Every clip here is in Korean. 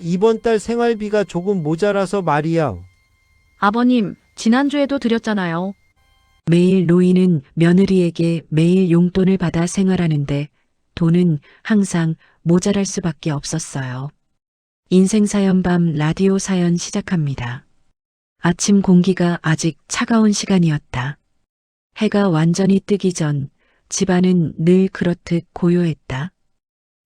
이번 달 생활비가 조금 모자라서 말이야. 아버님, 지난주에도 드렸잖아요. 매일 노인은 며느리에게 매일 용돈을 받아 생활하는데 돈은 항상 모자랄 수밖에 없었어요. 인생사연 밤 라디오 사연 시작합니다. 아침 공기가 아직 차가운 시간이었다. 해가 완전히 뜨기 전 집안은 늘 그렇듯 고요했다.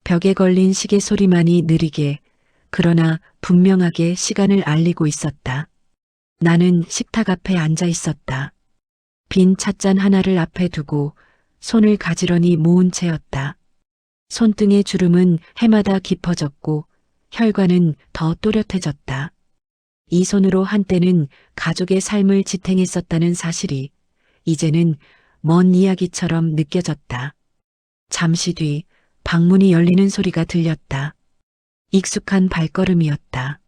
벽에 걸린 시계 소리만이 느리게 그러나 분명하게 시간을 알리고 있었다. 나는 식탁 앞에 앉아 있었다. 빈 찻잔 하나를 앞에 두고 손을 가지런히 모은 채였다. 손등의 주름은 해마다 깊어졌고 혈관은 더 또렷해졌다. 이 손으로 한때는 가족의 삶을 지탱했었다는 사실이 이제는 먼 이야기처럼 느껴졌다. 잠시 뒤 방문이 열리는 소리가 들렸다. 익숙한 발걸음이었다.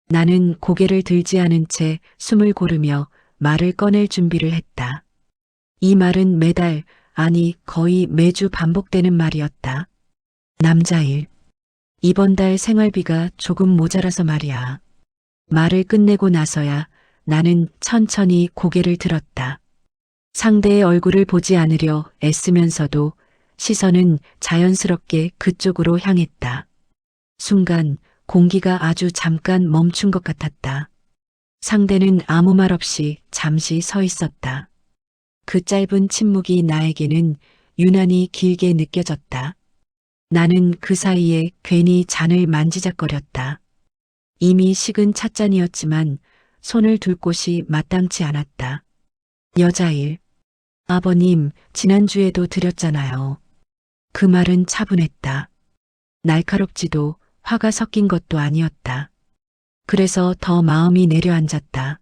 나는 고개를 들지 않은 채 숨을 고르며 말을 꺼낼 준비를 했다. 이 말은 매달, 아니 거의 매주 반복되는 말이었다. 남자일. 이번 달 생활비가 조금 모자라서 말이야. 말을 끝내고 나서야 나는 천천히 고개를 들었다. 상대의 얼굴을 보지 않으려 애쓰면서도 시선은 자연스럽게 그쪽으로 향했다. 순간 공기가 아주 잠깐 멈춘 것 같았다. 상대는 아무 말 없이 잠시 서 있었다. 그 짧은 침묵이 나에게는 유난히 길게 느껴졌다. 나는 그 사이에 괜히 잔을 만지작거렸다. 이미 식은 찻잔이었지만 손을 둘 곳이 마땅치 않았다. 여자일. 아버님, 지난주에도 드렸잖아요. 그 말은 차분했다. 날카롭지도 화가 섞인 것도 아니었다. 그래서 더 마음이 내려앉았다.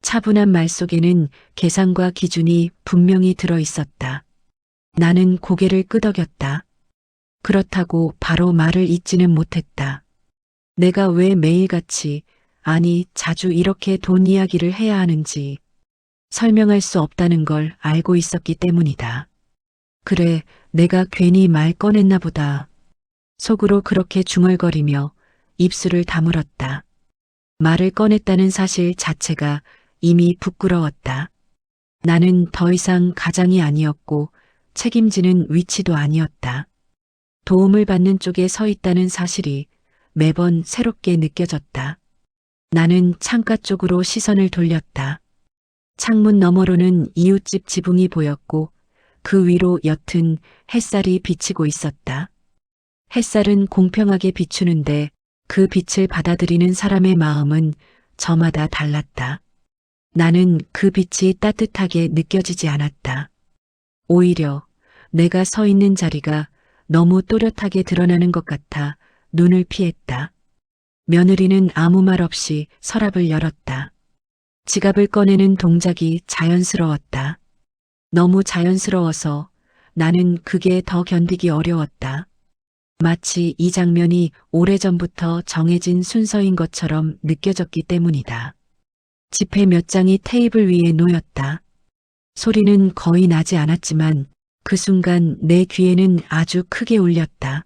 차분한 말 속에는 계산과 기준이 분명히 들어 있었다. 나는 고개를 끄덕였다. 그렇다고 바로 말을 잇지는 못했다. 내가 왜 매일같이, 아니 자주 이렇게 돈 이야기를 해야 하는지 설명할 수 없다는 걸 알고 있었기 때문이다. 그래, 내가 괜히 말 꺼냈나 보다. 속으로 그렇게 중얼거리며 입술을 다물었다. 말을 꺼냈다는 사실 자체가 이미 부끄러웠다. 나는 더 이상 가장이 아니었고 책임지는 위치도 아니었다. 도움을 받는 쪽에 서 있다는 사실이 매번 새롭게 느껴졌다. 나는 창가 쪽으로 시선을 돌렸다. 창문 너머로는 이웃집 지붕이 보였고 그 위로 옅은 햇살이 비치고 있었다. 햇살은 공평하게 비추는데 그 빛을 받아들이는 사람의 마음은 저마다 달랐다. 나는 그 빛이 따뜻하게 느껴지지 않았다. 오히려 내가 서 있는 자리가 너무 또렷하게 드러나는 것 같아 눈을 피했다. 며느리는 아무 말 없이 서랍을 열었다. 지갑을 꺼내는 동작이 자연스러웠다. 너무 자연스러워서 나는 그게 더 견디기 어려웠다. 마치 이 장면이 오래전부터 정해진 순서인 것처럼 느껴졌기 때문이다. 지폐 몇 장이 테이블 위에 놓였다. 소리는 거의 나지 않았지만 그 순간 내 귀에는 아주 크게 울렸다.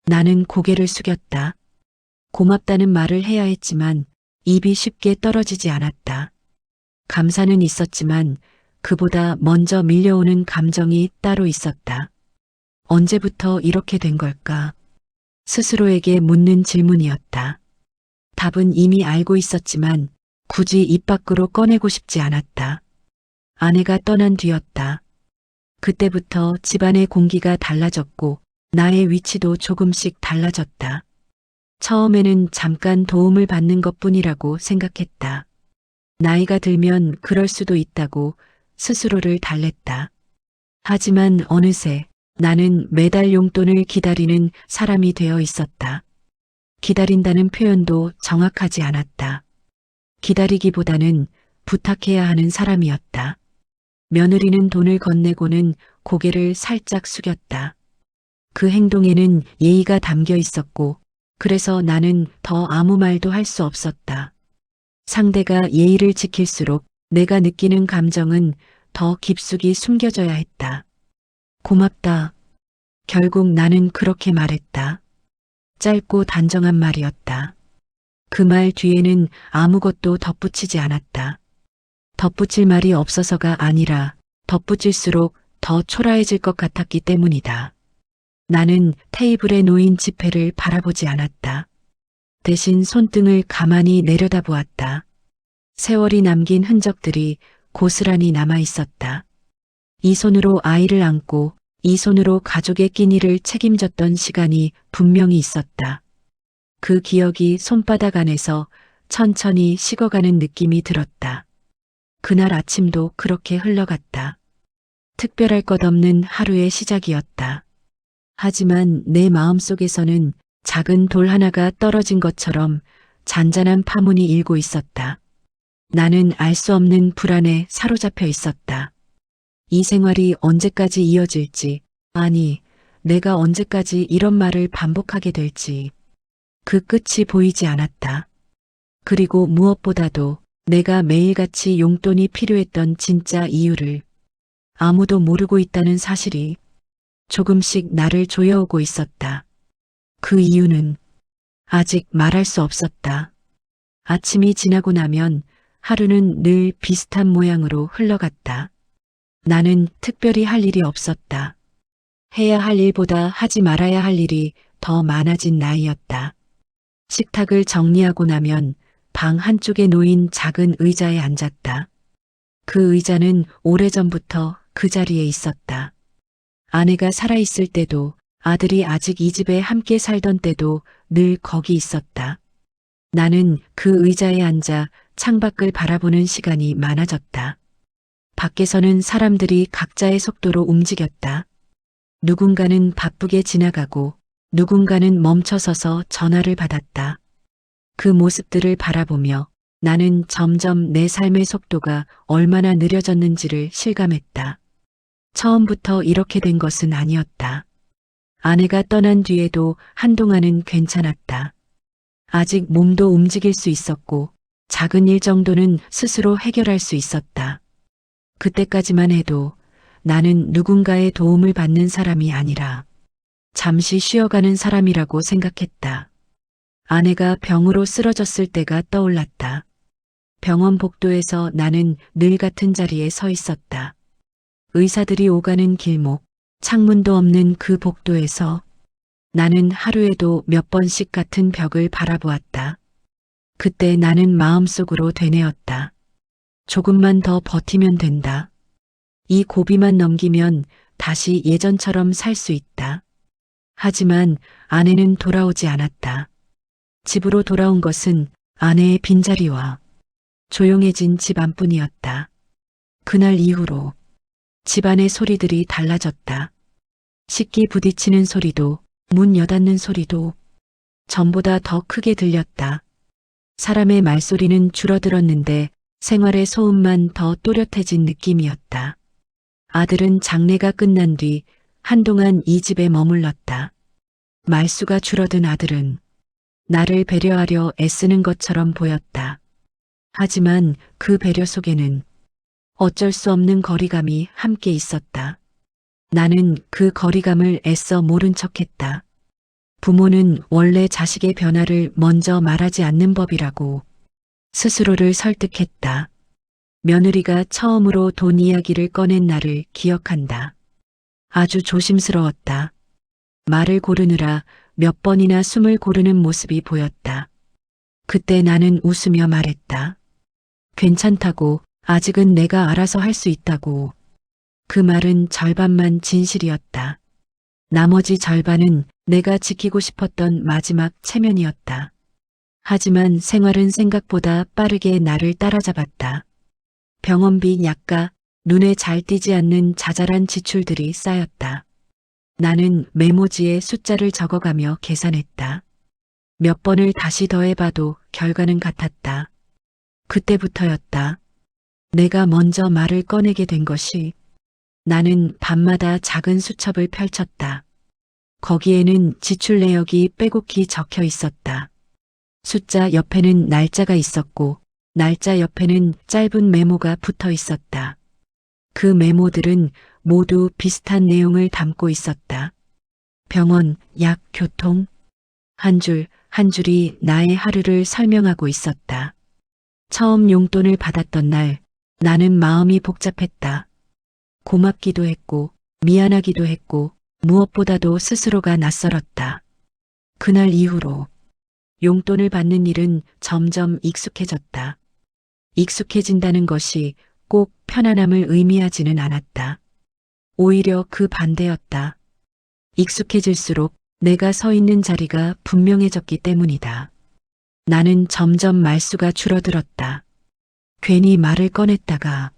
나는 고개를 숙였다. 고맙다는 말을 해야 했지만 입이 쉽게 떨어지지 않았다. 감사는 있었지만 그보다 먼저 밀려오는 감정이 따로 있었다. 언제부터 이렇게 된 걸까? 스스로에게 묻는 질문이었다. 답은 이미 알고 있었지만 굳이 입 밖으로 꺼내고 싶지 않았다. 아내가 떠난 뒤였다. 그때부터 집안의 공기가 달라졌고 나의 위치도 조금씩 달라졌다. 처음에는 잠깐 도움을 받는 것뿐이라고 생각했다. 나이가 들면 그럴 수도 있다고 스스로를 달랬다. 하지만 어느새 나는 매달 용돈을 기다리는 사람이 되어 있었다. 기다린다는 표현도 정확하지 않았다. 기다리기보다는 부탁해야 하는 사람이었다. 며느리는 돈을 건네고는 고개를 살짝 숙였다. 그 행동에는 예의가 담겨 있었고 그래서 나는 더 아무 말도 할 수 없었다. 상대가 예의를 지킬수록 내가 느끼는 감정은 더 깊숙이 숨겨져야 했다. 고맙다. 결국 나는 그렇게 말했다. 짧고 단정한 말이었다. 그 말 뒤에는 아무것도 덧붙이지 않았다. 덧붙일 말이 없어서가 아니라 덧붙일수록 더 초라해질 것 같았기 때문이다. 나는 테이블에 놓인 지폐를 바라보지 않았다. 대신 손등을 가만히 내려다보았다. 세월이 남긴 흔적들이 고스란히 남아 있었다. 이 손으로 아이를 안고 이 손으로 가족의 끼니를 책임졌던 시간이 분명히 있었다. 그 기억이 손바닥 안에서 천천히 식어가는 느낌이 들었다. 그날 아침도 그렇게 흘러갔다. 특별할 것 없는 하루의 시작이었다. 하지만 내 마음속에서는 작은 돌 하나가 떨어진 것처럼 잔잔한 파문이 일고 있었다. 나는 알 수 없는 불안에 사로잡혀 있었다. 이 생활이 언제까지 이어질지, 아니, 내가 언제까지 이런 말을 반복하게 될지, 그 끝이 보이지 않았다. 그리고 무엇보다도 내가 매일같이 용돈이 필요했던 진짜 이유를 아무도 모르고 있다는 사실이 조금씩 나를 조여오고 있었다. 그 이유는 아직 말할 수 없었다. 아침이 지나고 나면 하루는 늘 비슷한 모양으로 흘러갔다. 나는 특별히 할 일이 없었다. 해야 할 일보다 하지 말아야 할 일이 더 많아진 나이였다. 식탁을 정리하고 나면 방 한쪽에 놓인 작은 의자에 앉았다. 그 의자는 오래전부터 그 자리에 있었다. 아내가 살아있을 때도 아들이 아직 이 집에 함께 살던 때도 늘 거기 있었다. 나는 그 의자에 앉아 창밖을 바라보는 시간이 많아졌다. 밖에서는 사람들이 각자의 속도로 움직였다. 누군가는 바쁘게 지나가고 누군가는 멈춰서서 전화를 받았다. 그 모습들을 바라보며 나는 점점 내 삶의 속도가 얼마나 느려졌는지를 실감했다. 처음부터 이렇게 된 것은 아니었다. 아내가 떠난 뒤에도 한동안은 괜찮았다. 아직 몸도 움직일 수 있었고 작은 일 정도는 스스로 해결할 수 있었다. 그때까지만 해도 나는 누군가의 도움을 받는 사람이 아니라 잠시 쉬어가는 사람이라고 생각했다. 아내가 병으로 쓰러졌을 때가 떠올랐다. 병원 복도에서 나는 늘 같은 자리에 서 있었다. 의사들이 오가는 길목, 창문도 없는 그 복도에서 나는 하루에도 몇 번씩 같은 벽을 바라보았다. 그때 나는 마음속으로 되뇌었다. 조금만 더 버티면 된다. 이 고비만 넘기면 다시 예전처럼 살 수 있다. 하지만 아내는 돌아오지 않았다. 집으로 돌아온 것은 아내의 빈자리와 조용해진 집 안뿐이었다. 그날 이후로 집안의 소리들이 달라졌다. 식기 부딪히는 소리도 문 여닫는 소리도 전보다 더 크게 들렸다. 사람의 말소리는 줄어들었는데 생활의 소음만 더 또렷해진 느낌이었다. 아들은 장례가 끝난 뒤 한동안 이 집에 머물렀다. 말수가 줄어든 아들은 나를 배려하려 애쓰는 것처럼 보였다. 하지만 그 배려 속에는 어쩔 수 없는 거리감이 함께 있었다. 나는 그 거리감을 애써 모른 척했다. 부모는 원래 자식의 변화를 먼저 말하지 않는 법이라고 스스로를 설득했다. 며느리가 처음으로 돈 이야기를 꺼낸 날을 기억한다. 아주 조심스러웠다. 말을 고르느라 몇 번이나 숨을 고르는 모습이 보였다. 그때 나는 웃으며 말했다. 괜찮다고, 아직은 내가 알아서 할 수 있다고. 그 말은 절반만 진실이었다. 나머지 절반은 내가 지키고 싶었던 마지막 체면이었다. 하지만 생활은 생각보다 빠르게 나를 따라잡았다. 병원비, 약가, 눈에 잘 띄지 않는 자잘한 지출들이 쌓였다. 나는 메모지에 숫자를 적어가며 계산했다. 몇 번을 다시 더해봐도 결과는 같았다. 그때부터였다. 내가 먼저 말을 꺼내게 된 것이. 나는 밤마다 작은 수첩을 펼쳤다. 거기에는 지출 내역이 빼곡히 적혀 있었다. 숫자 옆에는 날짜가 있었고 날짜 옆에는 짧은 메모가 붙어 있었다. 그 메모들은 모두 비슷한 내용을 담고 있었다. 병원, 약, 교통. 한 줄 한 줄이 나의 하루를 설명하고 있었다. 처음 용돈을 받았던 날 나는 마음이 복잡했다. 고맙기도 했고 미안하기도 했고 무엇보다도 스스로가 낯설었다. 그날 이후로 용돈을 받는 일은 점점 익숙해졌다. 익숙해진다는 것이 꼭 편안함을 의미하지는 않았다. 오히려 그 반대였다. 익숙해질수록 내가 서 있는 자리가 분명해졌기 때문이다. 나는 점점 말수가 줄어들었다. 괜히 말을 꺼냈다가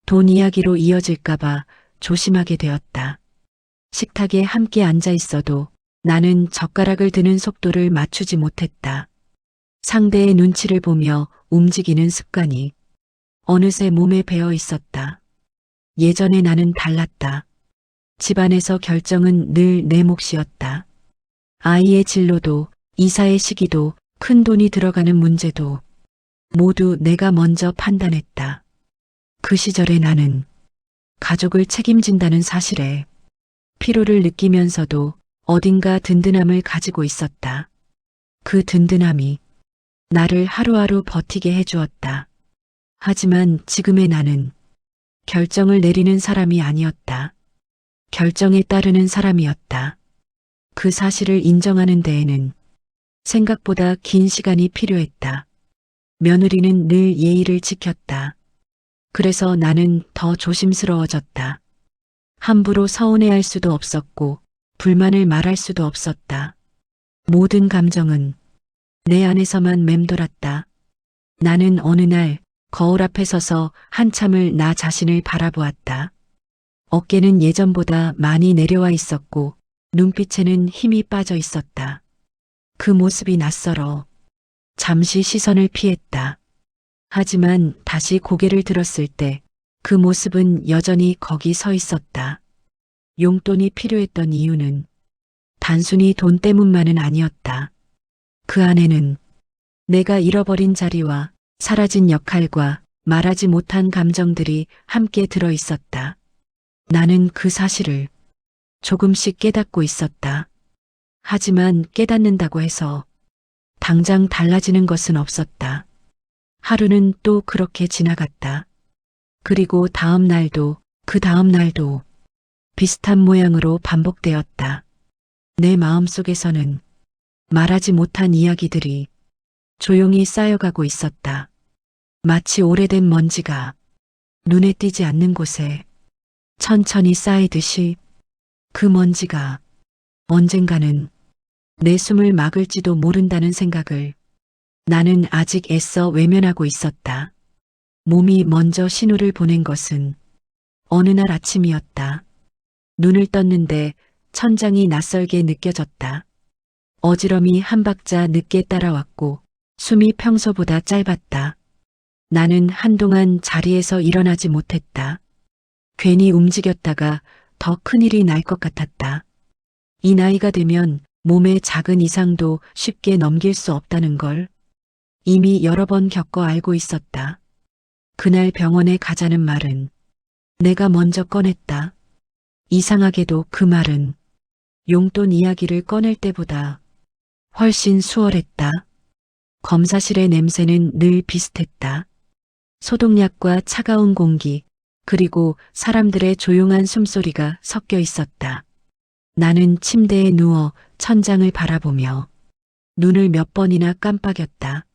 돈 이야기로 이어질까봐 조심하게 되었다. 식탁에 함께 앉아 있어도 나는 젓가락을 드는 속도를 맞추지 못했다. 상대의 눈치를 보며 움직이는 습관이 어느새 몸에 배어 있었다. 예전에 나는 달랐다. 집안에서 결정은 늘 내 몫이었다. 아이의 진로도 이사의 시기도 큰 돈이 들어가는 문제도 모두 내가 먼저 판단했다. 그 시절에 나는 가족을 책임진다는 사실에 피로를 느끼면서도 어딘가 든든함을 가지고 있었다. 그 든든함이 나를 하루하루 버티게 해주었다. 하지만 지금의 나는 결정을 내리는 사람이 아니었다. 결정에 따르는 사람이었다. 그 사실을 인정하는 데에는 생각보다 긴 시간이 필요했다. 며느리는 늘 예의를 지켰다. 그래서 나는 더 조심스러워졌다. 함부로 서운해할 수도 없었고 불만을 말할 수도 없었다. 모든 감정은 내 안에서만 맴돌았다. 나는 어느 날 거울 앞에 서서 한참을 나 자신을 바라보았다. 어깨는 예전보다 많이 내려와 있었고 눈빛에는 힘이 빠져 있었다. 그 모습이 낯설어 잠시 시선을 피했다. 하지만 다시 고개를 들었을 때 그 모습은 여전히 거기 서 있었다. 용돈이 필요했던 이유는 단순히 돈 때문만은 아니었다. 그 안에는 내가 잃어버린 자리와 사라진 역할과 말하지 못한 감정들이 함께 들어 있었다. 나는 그 사실을 조금씩 깨닫고 있었다. 하지만 깨닫는다고 해서 당장 달라지는 것은 없었다. 하루는 또 그렇게 지나갔다. 그리고 다음 날도 그 다음 날도 비슷한 모양으로 반복되었다. 내 마음속에서는 말하지 못한 이야기들이 조용히 쌓여가고 있었다. 마치 오래된 먼지가 눈에 띄지 않는 곳에 천천히 쌓이듯이 그 먼지가 언젠가는 내 숨을 막을지도 모른다는 생각을 나는 아직 애써 외면하고 있었다. 몸이 먼저 신호를 보낸 것은 어느 날 아침이었다. 눈을 떴는데 천장이 낯설게 느껴졌다. 어지럼이 한 박자 늦게 따라왔고 숨이 평소보다 짧았다. 나는 한동안 자리에서 일어나지 못했다. 괜히 움직였다가 더 큰일이 날 것 같았다. 이 나이가 되면 몸의 작은 이상도 쉽게 넘길 수 없다는 걸 이미 여러 번 겪어 알고 있었다. 그날 병원에 가자는 말은 내가 먼저 꺼냈다. 이상하게도 그 말은 용돈 이야기를 꺼낼 때보다 훨씬 수월했다. 검사실의 냄새는 늘 비슷했다. 소독약과 차가운 공기, 그리고 사람들의 조용한 숨소리가 섞여 있었다. 나는 침대에 누워 천장을 바라보며 눈을 몇 번이나 깜빡였다.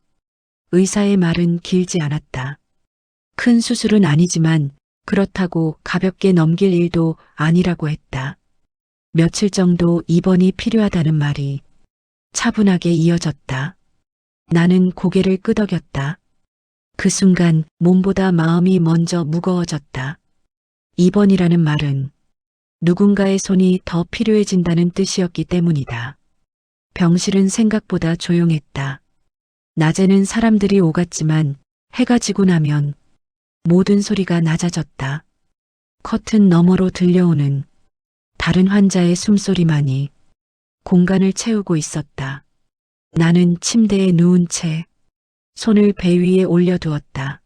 의사의 말은 길지 않았다. 큰 수술은 아니지만 그렇다고 가볍게 넘길 일도 아니라고 했다. 며칠 정도 입원이 필요하다는 말이 차분하게 이어졌다. 나는 고개를 끄덕였다. 그 순간 몸보다 마음이 먼저 무거워졌다. 입원이라는 말은 누군가의 손이 더 필요해진다는 뜻이었기 때문이다. 병실은 생각보다 조용했다. 낮에는 사람들이 오갔지만 해가 지고 나면 모든 소리가 낮아졌다. 커튼 너머로 들려오는 다른 환자의 숨소리만이 공간을 채우고 있었다. 나는 침대에 누운 채 손을 배 위에 올려두었다.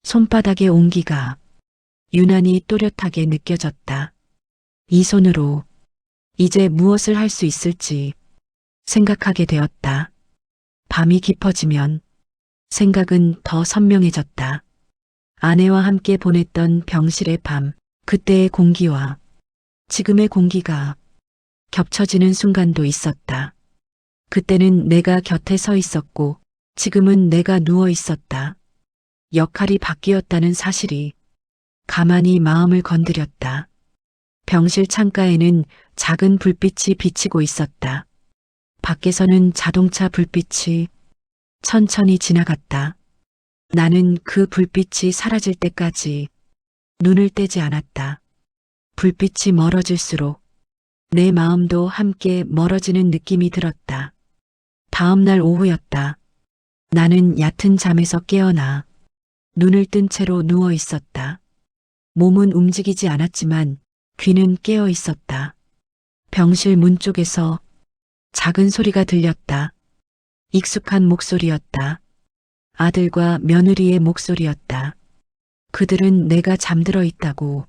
손바닥의 온기가 유난히 또렷하게 느껴졌다. 이 손으로 이제 무엇을 할 수 있을지 생각하게 되었다. 밤이 깊어지면 생각은 더 선명해졌다. 아내와 함께 보냈던 병실의 밤, 그때의 공기와 지금의 공기가 겹쳐지는 순간도 있었다. 그때는 내가 곁에 서 있었고 지금은 내가 누워 있었다. 역할이 바뀌었다는 사실이 가만히 마음을 건드렸다. 병실 창가에는 작은 불빛이 비치고 있었다. 밖에서는 자동차 불빛이 천천히 지나갔다. 나는 그 불빛이 사라질 때까지 눈을 떼지 않았다. 불빛이 멀어질수록 내 마음도 함께 멀어지는 느낌이 들었다. 다음 날 오후였다. 나는 얕은 잠에서 깨어나 눈을 뜬 채로 누워 있었다. 몸은 움직이지 않았지만 귀는 깨어 있었다. 병실 문 쪽에서 작은 소리가 들렸다. 익숙한 목소리였다. 아들과 며느리의 목소리였다. 그들은 내가 잠들어 있다고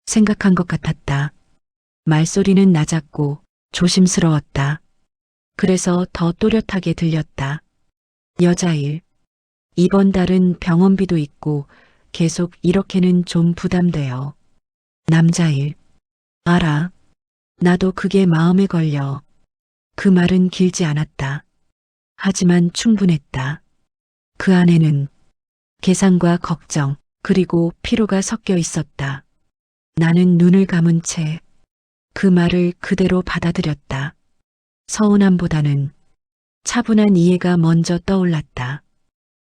생각한 것 같았다. 말소리는 낮았고 조심스러웠다. 그래서 더 또렷하게 들렸다. 여자일. 이번 달은 병원비도 있고 계속 이렇게는 좀 부담돼요. 남자일. 알아. 나도 그게 마음에 걸려. 그 말은 길지 않았다. 하지만 충분했다. 그 안에는 계산과 걱정, 그리고 피로가 섞여 있었다. 나는 눈을 감은 채 그 말을 그대로 받아들였다. 서운함보다는 차분한 이해가 먼저 떠올랐다.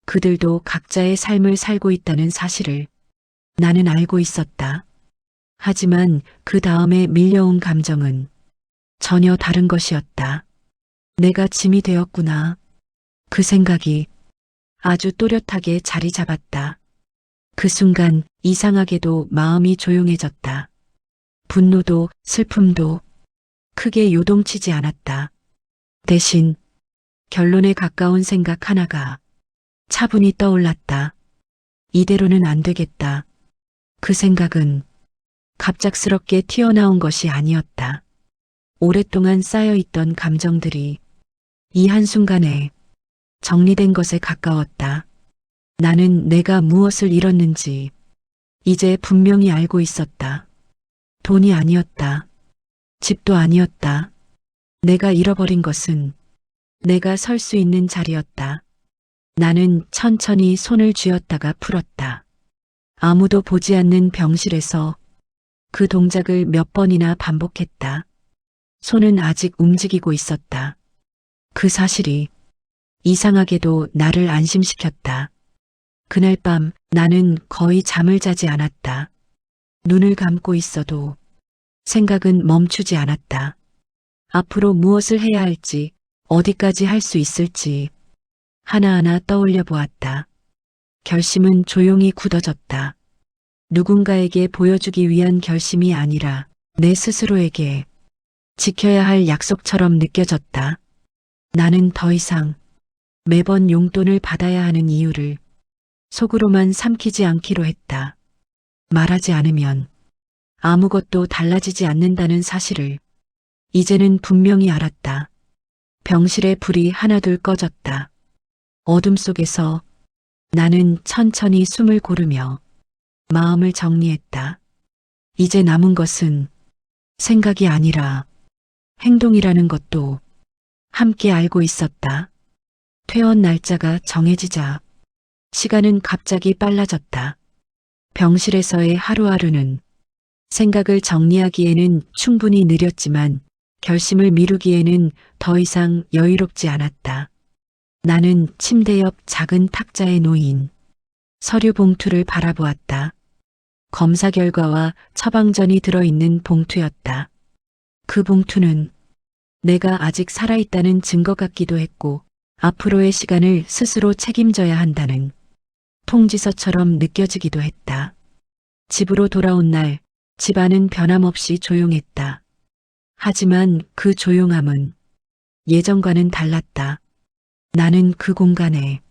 그들도 각자의 삶을 살고 있다는 사실을 나는 알고 있었다. 하지만 그 다음에 밀려온 감정은 전혀 다른 것이었다. 내가 짐이 되었구나. 그 생각이 아주 또렷하게 자리 잡았다. 그 순간 이상하게도 마음이 조용해졌다. 분노도 슬픔도 크게 요동치지 않았다. 대신 결론에 가까운 생각 하나가 차분히 떠올랐다. 이대로는 안 되겠다. 그 생각은 갑작스럽게 튀어나온 것이 아니었다. 오랫동안 쌓여있던 감정들이 이 한순간에 정리된 것에 가까웠다. 나는 내가 무엇을 잃었는지 이제 분명히 알고 있었다. 돈이 아니었다. 집도 아니었다. 내가 잃어버린 것은 내가 설 수 있는 자리였다. 나는 천천히 손을 쥐었다가 풀었다. 아무도 보지 않는 병실에서 그 동작을 몇 번이나 반복했다. 손은 아직 움직이고 있었다. 그 사실이 이상하게도 나를 안심시켰다. 그날 밤 나는 거의 잠을 자지 않았다. 눈을 감고 있어도 생각은 멈추지 않았다. 앞으로 무엇을 해야 할지, 어디까지 할 수 있을지 하나하나 떠올려 보았다. 결심은 조용히 굳어졌다. 누군가에게 보여주기 위한 결심이 아니라 내 스스로에게 지켜야 할 약속처럼 느껴졌다. 나는 더 이상 매번 용돈을 받아야 하는 이유를 속으로만 삼키지 않기로 했다. 말하지 않으면 아무것도 달라지지 않는다는 사실을 이제는 분명히 알았다. 병실의 불이 하나둘 꺼졌다. 어둠 속에서 나는 천천히 숨을 고르며 마음을 정리했다. 이제 남은 것은 생각이 아니라 행동이라는 것도 함께 알고 있었다. 퇴원 날짜가 정해지자 시간은 갑자기 빨라졌다. 병실에서의 하루하루는 생각을 정리하기에는 충분히 느렸지만 결심을 미루기에는 더 이상 여유롭지 않았다. 나는 침대 옆 작은 탁자에 놓인 서류 봉투를 바라보았다. 검사 결과와 처방전이 들어있는 봉투였다. 그 봉투는 내가 아직 살아있다는 증거 같기도 했고 앞으로의 시간을 스스로 책임져야 한다는 통지서처럼 느껴지기도 했다. 집으로 돌아온 날 집안은 변함없이 조용했다. 하지만 그 조용함은 예전과는 달랐다. 나는 그 공간에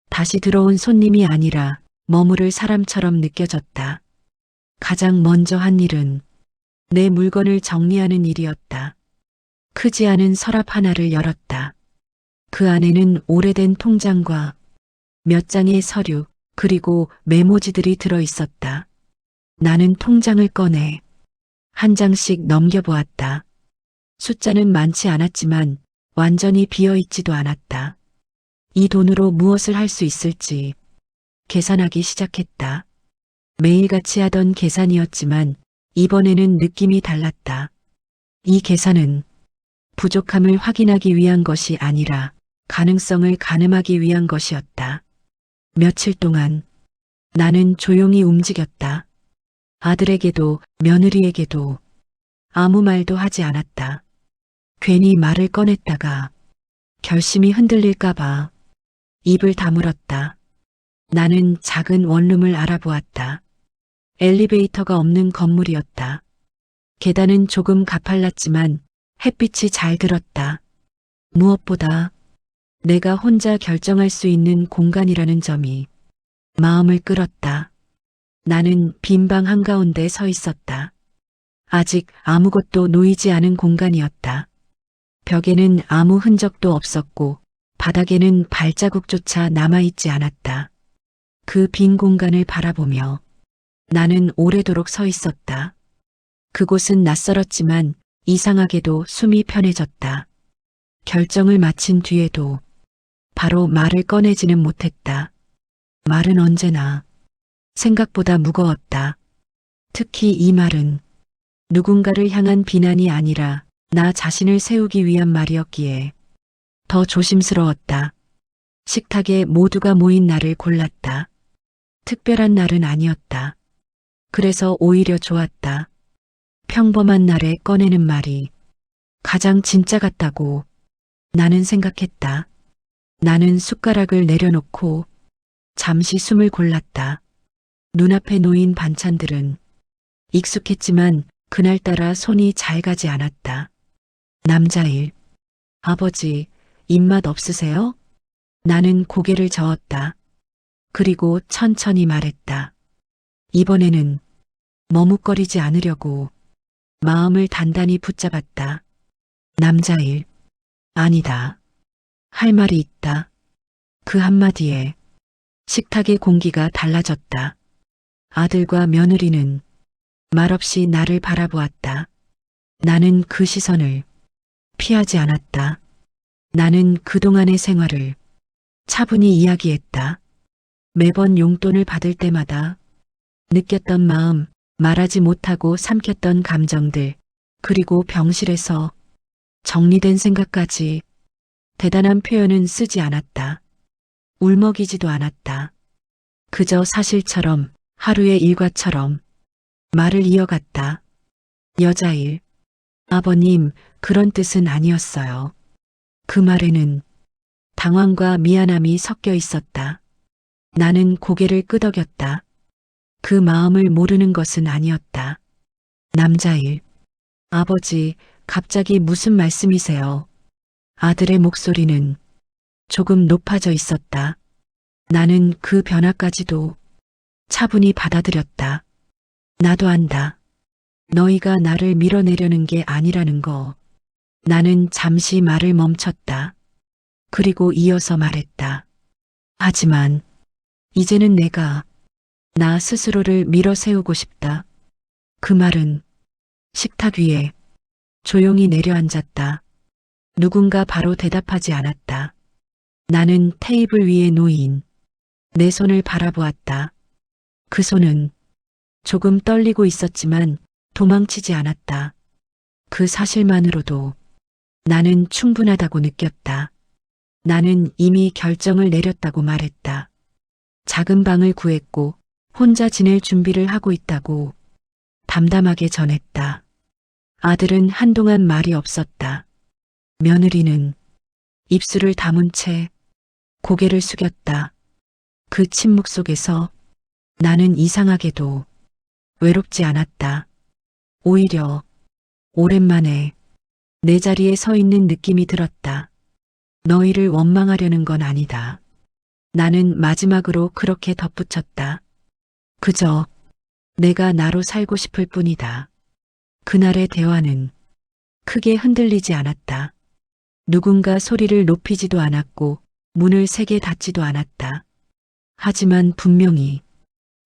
다시 들어온 손님이 아니라 머무를 사람처럼 느껴졌다. 가장 먼저 한 일은 내 물건을 정리하는 일이었다. 크지 않은 서랍 하나를 열었다. 그 안에는 오래된 통장과 몇 장의 서류, 그리고 메모지들이 들어 있었다. 나는 통장을 꺼내 한 장씩 넘겨보았다. 숫자는 많지 않았지만 완전히 비어 있지도 않았다. 이 돈으로 무엇을 할 수 있을지 계산하기 시작했다. 매일같이 하던 계산이었지만 이번에는 느낌이 달랐다. 이 계산은 부족함을 확인하기 위한 것이 아니라 가능성을 가늠하기 위한 것이었다. 며칠 동안 나는 조용히 움직였다. 아들에게도 며느리에게도 아무 말도 하지 않았다. 괜히 말을 꺼냈다가 결심이 흔들릴까봐 입을 다물었다. 나는 작은 원룸을 알아보았다. 엘리베이터가 없는 건물이었다. 계단은 조금 가팔랐지만 햇빛이 잘 들었다. 무엇보다 내가 혼자 결정할 수 있는 공간이라는 점이 마음을 끌었다. 나는 빈 방 한가운데 서 있었다. 아직 아무것도 놓이지 않은 공간이었다. 벽에는 아무 흔적도 없었고 바닥에는 발자국조차 남아있지 않았다. 그 빈 공간을 바라보며 나는 오래도록 서 있었다. 그곳은 낯설었지만 이상하게도 숨이 편해졌다. 결정을 마친 뒤에도 바로 말을 꺼내지는 못했다. 말은 언제나 생각보다 무거웠다. 특히 이 말은 누군가를 향한 비난이 아니라 나 자신을 세우기 위한 말이었기에 더 조심스러웠다. 식탁에 모두가 모인 날을 골랐다. 특별한 날은 아니었다. 그래서 오히려 좋았다. 평범한 날에 꺼내는 말이 가장 진짜 같다고 나는 생각했다. 나는 숟가락을 내려놓고 잠시 숨을 골랐다. 눈앞에 놓인 반찬들은 익숙했지만 그날따라 손이 잘 가지 않았다. 남자일. 아버지, 입맛 없으세요? 나는 고개를 저었다. 그리고 천천히 말했다. 이번에는 머뭇거리지 않으려고 마음을 단단히 붙잡았다. 남자일. 아니다. 할 말이 있다. 그 한마디에 식탁의 공기가 달라졌다. 아들과 며느리는 말없이 나를 바라보았다. 나는 그 시선을 피하지 않았다. 나는 그동안의 생활을 차분히 이야기했다. 매번 용돈을 받을 때마다 느꼈던 마음, 말하지 못하고 삼켰던 감정들, 그리고 병실에서 정리된 생각까지. 대단한 표현은 쓰지 않았다. 울먹이지도 않았다. 그저 사실처럼, 하루의 일과처럼 말을 이어갔다. 여자일. 아버님, 그런 뜻은 아니었어요. 그 말에는 당황과 미안함이 섞여 있었다. 나는 고개를 끄덕였다. 그 마음을 모르는 것은 아니었다. 남자일. 아버지, 갑자기 무슨 말씀이세요? 아들의 목소리는 조금 높아져 있었다. 나는 그 변화까지도 차분히 받아들였다. 나도 안다. 너희가 나를 밀어내려는 게 아니라는 거. 나는 잠시 말을 멈췄다. 그리고 이어서 말했다. 하지만 이제는 내가 나 스스로를 밀어세우고 싶다. 그 말은 식탁 위에 조용히 내려앉았다. 누군가 바로 대답하지 않았다. 나는 테이블 위에 놓인 내 손을 바라보았다. 그 손은 조금 떨리고 있었지만 도망치지 않았다. 그 사실만으로도 나는 충분하다고 느꼈다. 나는 이미 결정을 내렸다고 말했다. 작은 방을 구했고 혼자 지낼 준비를 하고 있다고 담담하게 전했다. 아들은 한동안 말이 없었다. 며느리는 입술을 다문 채 고개를 숙였다. 그 침묵 속에서 나는 이상하게도 외롭지 않았다. 오히려 오랜만에 내 자리에 서 있는 느낌이 들었다. 너희를 원망하려는 건 아니다. 나는 마지막으로 그렇게 덧붙였다. 그저 내가 나로 살고 싶을 뿐이다. 그날의 대화는 크게 흔들리지 않았다. 누군가 소리를 높이지도 않았고 문을 세게 닫지도 않았다. 하지만 분명히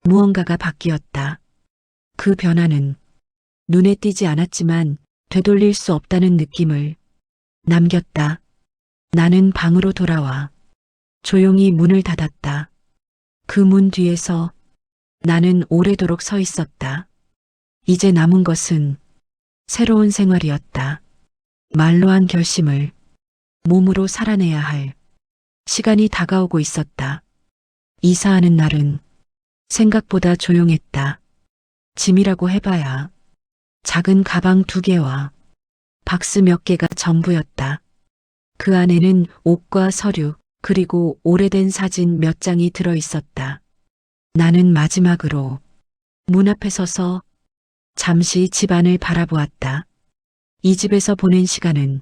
무언가가 바뀌었다. 그 변화는 눈에 띄지 않았지만 되돌릴 수 없다는 느낌을 남겼다. 나는 방으로 돌아와 조용히 문을 닫았다. 그 문 뒤에서 나는 오래도록 서 있었다. 이제 남은 것은 새로운 생활이었다. 말로 한 결심을 몸으로 살아내야 할 시간이 다가오고 있었다. 이사하는 날은 생각보다 조용했다. 짐이라고 해봐야 작은 가방 2개와 박스 몇 개가 전부였다. 그 안에는 옷과 서류 그리고 오래된 사진 몇 장이 들어 있었다. 나는 마지막으로 문 앞에 서서 잠시 집안을 바라보았다. 이 집에서 보낸 시간은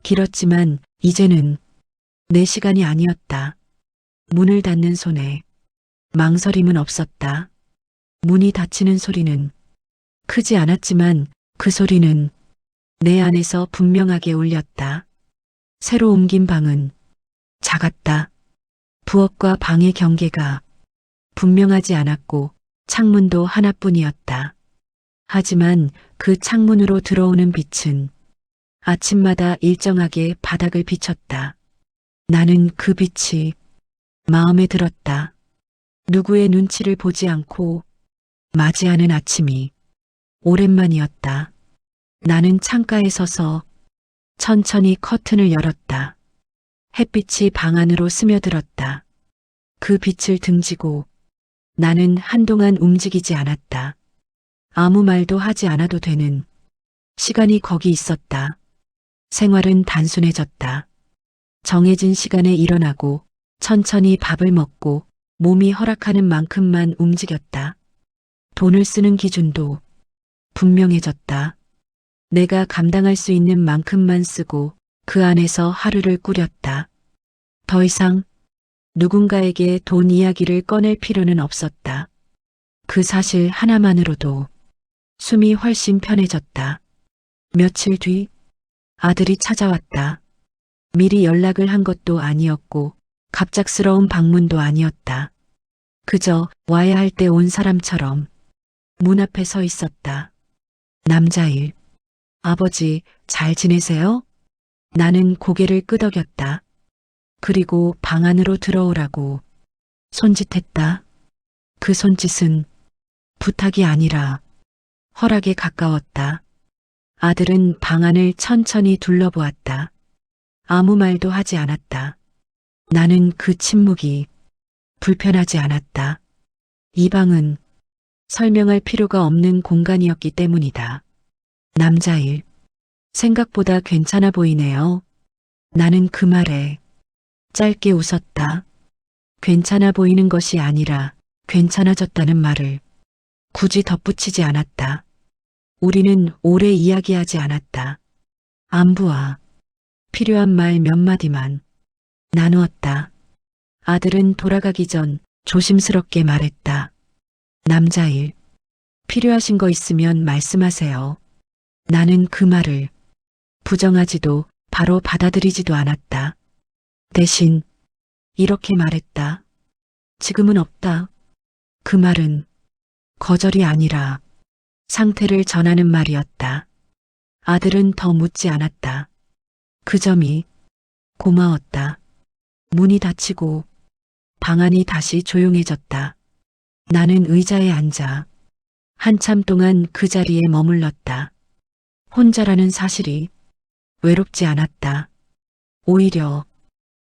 길었지만 이제는 내 시간이 아니었다. 문을 닫는 손에 망설임은 없었다. 문이 닫히는 소리는 크지 않았지만 그 소리는 내 안에서 분명하게 울렸다. 새로 옮긴 방은 작았다. 부엌과 방의 경계가 분명하지 않았고 창문도 하나뿐이었다. 하지만 그 창문으로 들어오는 빛은 아침마다 일정하게 바닥을 비쳤다. 나는 그 빛이 마음에 들었다. 누구의 눈치를 보지 않고 맞이하는 아침이 오랜만이었다. 나는 창가에 서서 천천히 커튼을 열었다. 햇빛이 방 안으로 스며들었다. 그 빛을 등지고 나는 한동안 움직이지 않았다. 아무 말도 하지 않아도 되는 시간이 거기 있었다. 생활은 단순해졌다. 정해진 시간에 일어나고 천천히 밥을 먹고 몸이 허락하는 만큼만 움직였다. 돈을 쓰는 기준도 분명해졌다. 내가 감당할 수 있는 만큼만 쓰고 그 안에서 하루를 꾸렸다. 더 이상 누군가에게 돈 이야기를 꺼낼 필요는 없었다. 그 사실 하나만으로도 숨이 훨씬 편해졌다. 며칠 뒤 아들이 찾아왔다. 미리 연락을 한 것도 아니었고 갑작스러운 방문도 아니었다. 그저 와야 할 때 온 사람처럼 문 앞에 서 있었다. 남자일. 아버지, 잘 지내세요? 나는 고개를 끄덕였다. 그리고 방 안으로 들어오라고 손짓했다. 그 손짓은 부탁이 아니라 허락에 가까웠다. 아들은 방 안을 천천히 둘러보았다. 아무 말도 하지 않았다. 나는 그 침묵이 불편하지 않았다. 이 방은 설명할 필요가 없는 공간이었기 때문이다. 남자일. 생각보다 괜찮아 보이네요. 나는 그 말에 짧게 웃었다. 괜찮아 보이는 것이 아니라 괜찮아졌다는 말을 굳이 덧붙이지 않았다. 우리는 오래 이야기하지 않았다. 안부와 필요한 말 몇 마디만 나누었다. 아들은 돌아가기 전 조심스럽게 말했다. 남자일. 필요하신 거 있으면 말씀하세요. 나는 그 말을 부정하지도 바로 받아들이지도 않았다. 대신 이렇게 말했다. 지금은 없다. 그 말은 거절이 아니라 상태를 전하는 말이었다. 아들은 더 묻지 않았다. 그 점이 고마웠다. 문이 닫히고 방 안이 다시 조용해졌다. 나는 의자에 앉아 한참 동안 그 자리에 머물렀다. 혼자라는 사실이 외롭지 않았다. 오히려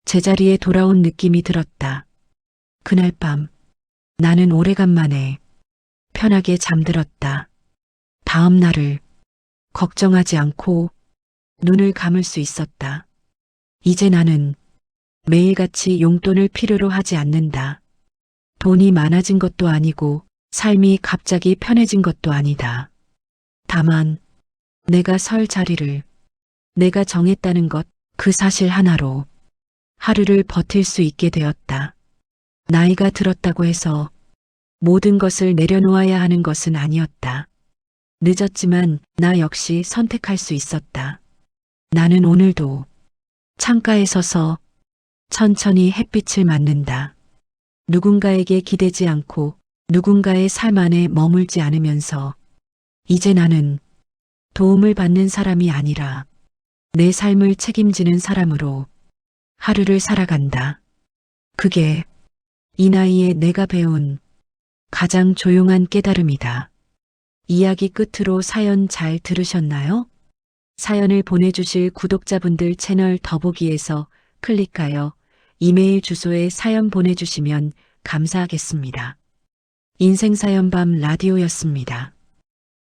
제자리에 돌아온 느낌이 들었다. 그날 밤 나는 오래간만에 편하게 잠들었다. 다음 날을 걱정하지 않고 눈을 감을 수 있었다. 이제 나는 매일같이 용돈을 필요로 하지 않는다. 돈이 많아진 것도 아니고 삶이 갑자기 편해진 것도 아니다. 다만 내가 설 자리를 내가 정했다는 것, 그 사실 하나로 하루를 버틸 수 있게 되었다. 나이가 들었다고 해서 모든 것을 내려놓아야 하는 것은 아니었다. 늦었지만 나 역시 선택할 수 있었다. 나는 오늘도 창가에 서서 천천히 햇빛을 맞는다. 누군가에게 기대지 않고 누군가의 삶 안에 머물지 않으면서 이제 나는 도움을 받는 사람이 아니라 내 삶을 책임지는 사람으로 하루를 살아간다. 그게 이 나이에 내가 배운 가장 조용한 깨달음이다. 이야기 끝으로 사연 잘 들으셨나요? 사연을 보내주실 구독자분들 채널 더보기에서 클릭하여 이메일 주소에 사연 보내주시면 감사하겠습니다. 인생사연밤 라디오였습니다.